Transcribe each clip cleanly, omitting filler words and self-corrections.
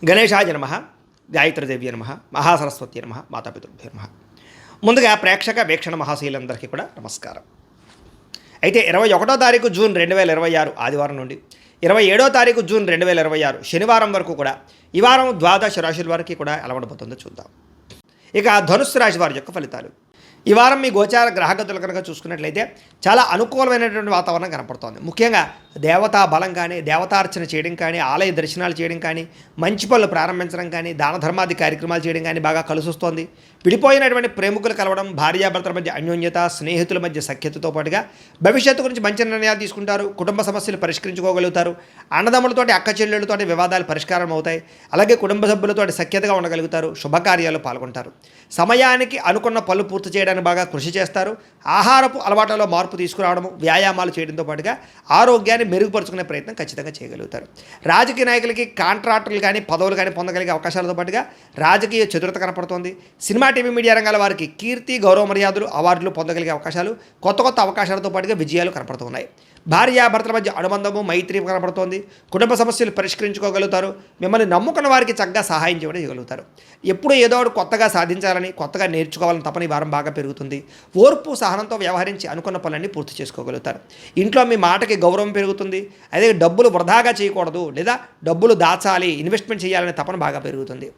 గణేశాయ నమః, గాయత్రీదేవ్య నమః, మహాసరస్వతి నమః, మాతాపితృభ్యో నమః. ముందుగా ప్రేక్షక వీక్షణ మహాశీలందరికీ కూడా నమస్కారం. అయితే 21వ తారీఖు జూన్ 2026 ఆదివారం నుండి 27వ తారీఖు జూన్ 2026 శనివారం వరకు కూడా ఈ వారం ద్వాదశ రాశుల వారికి కూడా ఎలా ఉండబోతుందో చూద్దాం. ఇక ధనుస్సు రాశి వారి యొక్క ఫలితాలు. ఈ వారం మీ గోచార గ్రహగతులు కనుక చూసుకున్నట్లయితే చాలా అనుకూలమైనటువంటి వాతావరణం కనపడుతోంది. ముఖ్యంగా దేవతా బలం కానీ, దేవతార్చన చేయడం కానీ, ఆలయ దర్శనాలు చేయడం కానీ, మంచి పనులు ప్రారంభించడం కానీ, దాన ధర్మాది కార్యక్రమాలు చేయడం కానీ బాగా కలిసి వస్తోంది. విడిపోయినటువంటి ప్రేమికులు కలవడం, భార్యాభర్తల మధ్య అన్యోన్యత, స్నేహితుల మధ్య సఖ్యతతో పాటుగా భవిష్యత్తు గురించి మంచి నిర్ణయాలు తీసుకుంటారు. కుటుంబ సమస్యలు పరిష్కరించుకోగలుగుతారు. అన్నదమ్ములతోటి, అక్క చెల్లెళ్ళతోటి వివాదాలు పరిష్కారం అవుతాయి. అలాగే కుటుంబ సభ్యులతోటి సఖ్యతగా ఉండగలుగుతారు. శుభకార్యాలు పాల్గొంటారు. సమయానికి అనుకున్న పనులు పూర్తి చేయడానికి బాగా కృషి చేస్తారు. ఆహారపు అలవాట్లలో మార్పు తీసుకురావడము, వ్యాయామాలు చేయడంతో పాటుగా ఆరోగ్యాన్ని మెరుగుపరుచుకునే ప్రయత్నం ఖచ్చితంగా చేయగలుగుతారు. రాజకీయ నాయకులకి కాంట్రాక్టర్లు కానీ, పదవులు కానీ పొందగలిగే అవకాశాలతో పాటుగా రాజకీయ చతురత కనపడుతోంది. సినిమా, టీవీ, మీడియా రంగాల వారికి కీర్తి, గౌరవ మర్యాదలు, అవార్డులు పొందగలిగే అవకాశాలు, కొత్త అవకాశాలతో పాటుగా విజయాలు కనపడుతున్నాయి. భార్యాభర్తల మధ్య అనుబంధము, మైత్రి కనపడుతోంది. కుటుంబ సమస్యలు పరిష్కరించుకోగలుగుతారు. మిమ్మల్ని నమ్ముకున్న వారికి చక్కగా సహాయం చేయగలుగుతారు. ఎప్పుడు ఏదో ఒకటి కొత్తగా సాధించాలని, కొత్తగా నేర్చుకోవాలని తపన ఈ వారం బాగా పెరుగుతుంది. ఓర్పు, సహనంతో వ్యవహరించి అనుకున్న పనులన్నీ పూర్తి చేసుకోగలుగుతారు. ఇంట్లో మీ మాటకి గౌరవం పెరుగుతుంది. అదే డబ్బులు వృధాగా చేయకూడదు, లేదా డబ్బులు దాచాలి, ఇన్వెస్ట్మెంట్ చేయాలనే తపన బాగా పెరుగుతుంది.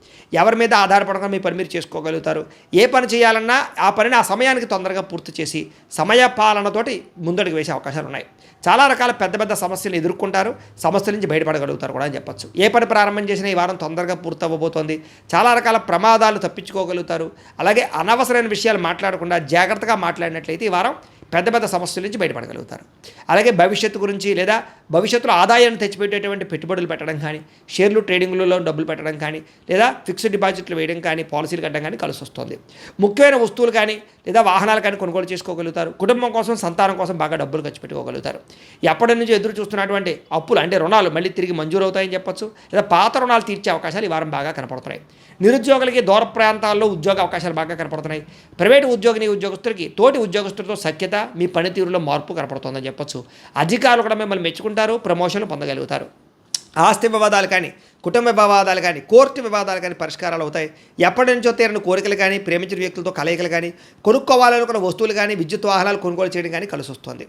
ఎవరి మీద ఆధారపడకుండా మీ పని మీరు చేసుకోగలుగుతారు. ఏ పని చేయాలన్నా ఆ పనిని ఆ సమయానికి తొందరగా పూర్తి చేసి సమయ పాలనతోటి ముందడుగు వేసే అవకాశాలు ఉన్నాయి. చాలా రకాల పెద్ద సమస్యలు ఎదుర్కొంటారు. సమస్యల నుంచి బయటపడగలుగుతారు కూడా అని చెప్పచ్చు. ఏ పని ప్రారంభం చేసినా ఈ వారం తొందరగా పూర్తవ్వబోతోంది. చాలా రకాల ప్రమాదాలు తప్పించుకోగలుగుతారు. అలాగే అనవసరమైన విషయాలు మాట్లాడకుండా జాగ్రత్తగా మాట్లాడినట్లయితే ఈ వారం పెద్ద సమస్యల నుంచి బయటపడగలుగుతారు. అలాగే భవిష్యత్తు గురించి, లేదా భవిష్యత్తులో ఆదాయాన్ని తెచ్చిపెట్టేటువంటి పెట్టుబడులు పెట్టడం కానీ, షేర్లు ట్రేడింగ్లలో డబ్బులు పెట్టడం కానీ, లేదా ఫిక్స్డ్ డిపాజిట్లు వేయడం కానీ, పాలసీలు కట్టడం కానీ కలిసి వస్తుంది. ముఖ్యమైన వస్తువులు కానీ, లేదా వాహనాలు కానీ కొనుగోలు చేసుకోగలుగుతారు. కుటుంబం కోసం, సంతానం కోసం బాగా డబ్బులు ఖర్చు పెట్టుకోగలుగుతారు. ఎప్పటి నుంచి ఎదురు చూస్తున్నటువంటి అప్పులు అంటే రుణాలు మళ్ళీ తిరిగి మంజూరు అవుతాయని చెప్పొచ్చు. లేదా పాత రుణాలు తీర్చే అవకాశాలు ఈ వారం బాగా కనపడుతున్నాయి. నిరుద్యోగులకి దూర ప్రాంతాల్లో ఉద్యోగ అవకాశాలు బాగా కనపడుతున్నాయి. ప్రైవేటు ఉద్యోగస్తులకి తోటి ఉద్యోగస్తులతో సఖ్యత, మీ పనితీరులో మార్పు కనపడుతుందని చెప్పొచ్చు. అధికారులు కూడా మిమ్మల్ని మెచ్చుకుంటారు, ప్రమోషన్లు పొందగలుగుతారు. ఆస్తి వివాదాలు కానీ, కుటుంబ వివాదాలు కానీ, కోర్టు వివాదాలు కానీ పరిష్కారాలు అవుతాయి. ఎప్పటి నుంచో తీరని కోరికలు కానీ, ప్రేమించిన వ్యక్తులతో కలయికలు కానీ, కొనుక్కోవాలనుకున్న వస్తువులు కానీ, విద్యుత్ వాహనాలు కొనుగోలు చేయడం కానీ కలిసి వస్తుంది.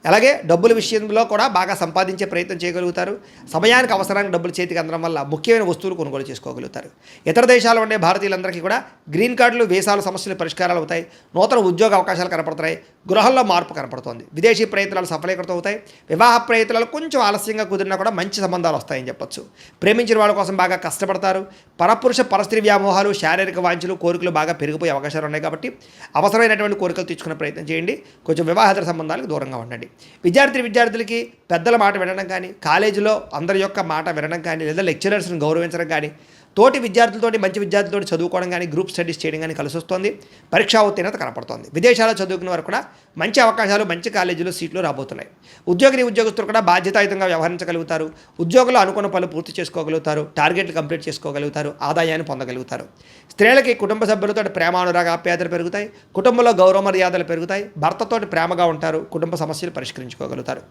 అలాగే డబ్బుల విషయంలో కూడా బాగా సంపాదించే ప్రయత్నం చేయగలుగుతారు. సమయానికి అవసరానికి డబ్బులు చేతికి అందడం వల్ల ముఖ్యమైన వస్తువులు కొనుగోలు చేసుకోగలుగుతారు. ఇతర దేశాల్లో ఉండే భారతీయులందరికీ కూడా గ్రీన్ కార్డులు, వీసాల సమస్యలు పరిష్కారాలు అవుతాయి. నూతన ఉద్యోగ అవకాశాలు కనపడుతున్నాయి. గృహంలో మార్పు కనపడుతోంది. విదేశీ ప్రయత్నాలు సఫలీకృతం అవుతాయి. వివాహ ప్రయత్నాలు కొంచెం ఆలస్యంగా కుదిరినా కూడా మంచి సంబంధాలు వస్తాయని చెప్పొచ్చు. ప్రేమించిన వాళ్ళ కోసం బాగా కష్టపడతారు. పరపురుష పరస్త్రీ వ్యామోహాలు, శారీరక వాంఛలు, కోరికలు బాగా పెరిగిపోయే అవకాశాలు ఉన్నాయి. కాబట్టి అవసరమైనటువంటి కోరికలు తీర్చుకునే ప్రయత్నం చేయండి. కొంచెం వివాహేతర సంబంధాలకు దూరంగా ఉండండి. విద్యార్థులకి పెద్దల మాట వినడం కానీ, కాలేజీలో అందరి యొక్క మాట వినడం కానీ, లేదా లెక్చరర్స్ని గౌరవించడం కానీ, తోటి విద్యార్థులతోటి, మంచి విద్యార్థులతో చదువుకోవడం కానీ, గ్రూప్ స్టడీస్ చేయడం కానీ కలిసి వస్తుంది. పరీక్షా ఉత్తీర్ణత కనపడుతోంది. విదేశాల్లో చదువుకునే వారు కూడా మంచి అవకాశాలు, మంచి కాలేజీలో సీట్లు రాబోతున్నాయి. ఉద్యోగస్తులు కూడా బాధ్యతాయుతంగా వ్యవహరించగలుగుతారు. ఉద్యోగులు అనుకున్న పనులు పూర్తి చేసుకోగలుగుతారు. టార్గెట్లు కంప్లీట్ చేసుకోగలుగుతారు. ఆదాయాన్ని పొందగలుగుతారు. స్త్రీలకి కుటుంబ సభ్యులతో ప్రేమానురాగ ఆప్యాయతలు పెరుగుతాయి. కుటుంబంలో గౌరవ మర్యాదలు పెరుగుతాయి. భర్తతోటి ప్రేమగా ఉంటారు. కుటుంబ సమస్యలు పరిష్కరించుకోగలుగుతారు.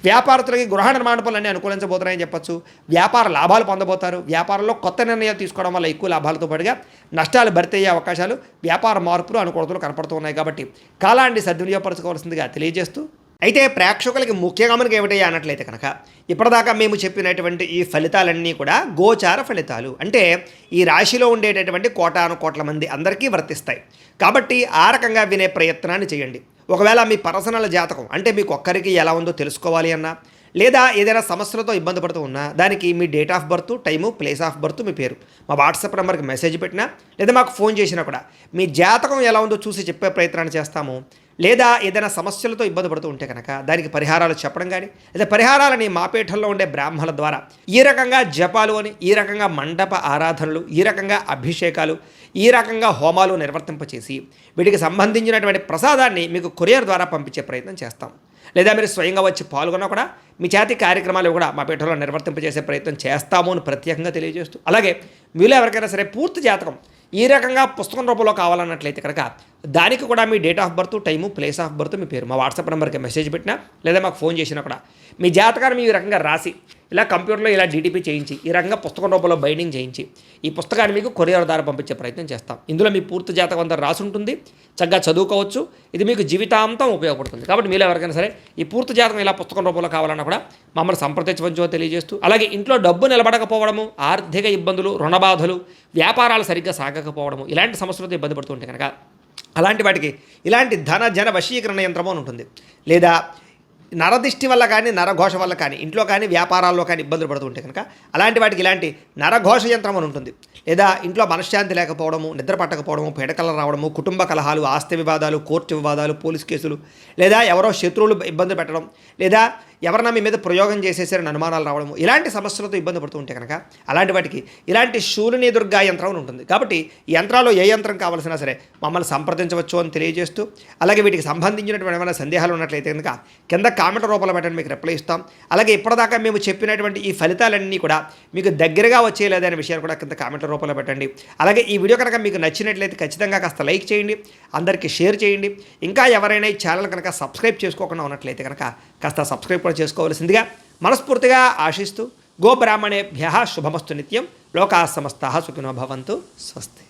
వ్యాపారస్తులకి గృహ నిర్మాణ పనులన్నీ అనుకూలించబోతున్నాయని చెప్పొచ్చు. వ్యాపార లాభాలు పొందబోతారు. వ్యాపారంలో కొత్త నిర్ణయాలు తీసుకోవడం వల్ల ఎక్కువ లాభాలతో పాటుగా నష్టాలు భర్తీ అయ్యే అవకాశాలు, వ్యాపార మార్పులు, అనుకూలతలు కనపడుతున్నాయి. కాబట్టి కాలాన్ని సద్వినియోగపరచుకోవాల్సిందిగా తెలియజేస్తూ, అయితే ప్రేక్షకులకి ముఖ్యంగా మనకి ఏమిటయ్యా అన్నట్లయితే కనుక ఇప్పటిదాకా మేము చెప్పినటువంటి ఈ ఫలితాలన్నీ కూడా గోచార ఫలితాలు. అంటే ఈ రాశిలో ఉండేటటువంటి కోటాను కోట్ల మంది అందరికీ వర్తిస్తాయి. కాబట్టి ఆ రకంగా వినే ప్రయత్నాన్ని చేయండి. ఒకవేళ మీ పర్సనల్ జాతకం అంటే మీకు ఒక్కరికి ఎలా ఉందో తెలుసుకోవాలి అన్నా, లేదా ఏదైనా సమస్యలతో ఇబ్బంది పడుతూ ఉన్నా, దానికి మీ date of birth, time, place of birth, మీ పేరు మా వాట్సాప్ నెంబర్కి మెసేజ్ పెట్టినా, లేదా మాకు ఫోన్ చేసినా కూడా మీ జాతకం ఎలా ఉందో చూసి చెప్పే ప్రయత్నాన్ని చేస్తాము. లేదా ఏదైనా సమస్యలతో ఇబ్బంది పడుతూ ఉంటే కనుక దానికి పరిహారాలు చెప్పడం కానీ, లేదా పరిహారాలని మా పీఠంలో ఉండే బ్రాహ్మణుల ద్వారా ఈ రకంగా జపాలు అని, ఈ రకంగా మండప ఆరాధనలు, ఈ రకంగా అభిషేకాలు, ఈ రకంగా హోమాలు నిర్వర్తింపచేసి వీటికి సంబంధించినటువంటి ప్రసాదాన్ని మీకు కొరియర్ ద్వారా పంపించే ప్రయత్నం చేస్తాం. లేదా మీరు స్వయంగా వచ్చి పాల్గొన్నా కూడా మీ చేతి కార్యక్రమాలు కూడా మా పీఠంలో నిర్వర్తింపజేసే ప్రయత్నం చేస్తాము అని ప్రత్యేకంగా తెలియజేస్తూ, అలాగే మీలో ఎవరికైనా సరే పూర్తి జాతకం ఈ రకంగా పుస్తకం రూపంలో కావాలన్నట్లయితే కనుక దానికి కూడా మీ date of birth, time, place of birth, మీ పేరు మా వాట్సాప్ నెంబర్కి మెసేజ్ పెట్టినా లేదా మాకు ఫోన్ చేసినా కూడా మీ జాతకాన్ని ఈ రకంగా రాసి ఇలా కంప్యూటర్లో ఇలా డీటీపీ చేయించి ఈ రకంగా పుస్తకం రూపంలో బైండింగ్ చేయించి ఈ పుస్తకాన్ని మీకు కొరియర్ ద్వారా పంపించే ప్రయత్నం చేస్తాం. ఇందులో మీ పూర్తి జాతకం అంతా రాసి ఉంటుంది, చక్కగా చదువుకోవచ్చు. ఇది మీకు జీవితాంతం ఉపయోగపడుతుంది. కాబట్టి మీరు ఎవరికైనా సరే ఈ పూర్తి జాతకం ఇలా పుస్తకం రూపంలో కావాలన్నా కూడా మమ్మల్ని సంప్రదించవచ్చో తెలియజేస్తూ, అలాగే ఇంట్లో డబ్బు నిలబడకపోవడము, ఆర్థిక ఇబ్బందులు, రుణ బాధలు, వ్యాపారాలు సరిగ్గా సాగకపోవడము, ఇలాంటి సమస్యలతో ఇబ్బంది పడుతుంటే కనుక అలాంటి వాటికి ఇలాంటి ధన జన వశీకరణ యంత్రము అని ఉంటుంది. లేదా నరదిష్టి వల్ల కానీ నరఘోష వల్ల కానీ ఇంట్లో కానీ వ్యాపారాల్లో కానీ ఇబ్బందులు పడుతుంటే కనుక అలాంటి వాటికి ఇలాంటి నరఘోష యంత్రం అని ఉంటుంది. లేదా ఇంట్లో మనశ్శాంతి లేకపోవడము, నిద్ర పట్టకపోవడము, పీడకలు రావడము, కుటుంబ కలహాలు, ఆస్తి వివాదాలు, కోర్టు వివాదాలు, పోలీస్ కేసులు, లేదా ఎవరో శత్రువులు ఇబ్బంది పెట్టడం, లేదా ఎవరన్నా మీ మీద ప్రయోగం చేసేసారని అనుమానాలు రావడము, ఇలాంటి సమస్యలతో ఇబ్బంది పడుతూ ఉంటే కనుక అలాంటి వాటికి ఇలాంటి శూలిని దుర్గా యంత్రం అని ఉంటుంది. కాబట్టి ఈ యంత్రాల్లో ఏ యంత్రం కావాల్సినా సరే మమ్మల్ని సంప్రదించవచ్చు అని తెలియజేస్తూ, అలాగే వీటికి సంబంధించినటువంటి ఏమైనా సందేహాలు ఉన్నట్లయితే కనుక కింద కామెంట్ రూపంలో పెట్టండి, మీకు రిప్లై ఇస్తాం. అలాగే ఇప్పటిదాకా మేము చెప్పినటువంటి ఈ ఫలితాలన్నీ కూడా మీకు దగ్గరగా వచ్చేయలేదా అనే విషయాన్ని కూడా కింద కామెంట్ రూపంలో పెట్టండి. అలాగే ఈ వీడియో కనుక మీకు నచ్చినట్లయితే ఖచ్చితంగా కాస్త లైక్ చేయండి, అందరికీ షేర్ చేయండి. ఇంకా ఎవరైనా ఈ ఛానల్ కనుక సబ్స్క్రైబ్ చేసుకోకుండా ఉన్నట్లయితే కనుక కాస్త సబ్స్క్రైబ్ కూడా చేసుకోవాల్సిందిగా మనస్ఫూర్తిగా ఆశిస్తూ, గోబ్రాహ్మణేభ్యః శుభమస్తు నిత్యం, లోకాः సమస్తాः సుఖినో భవంతు. స్వస్తి.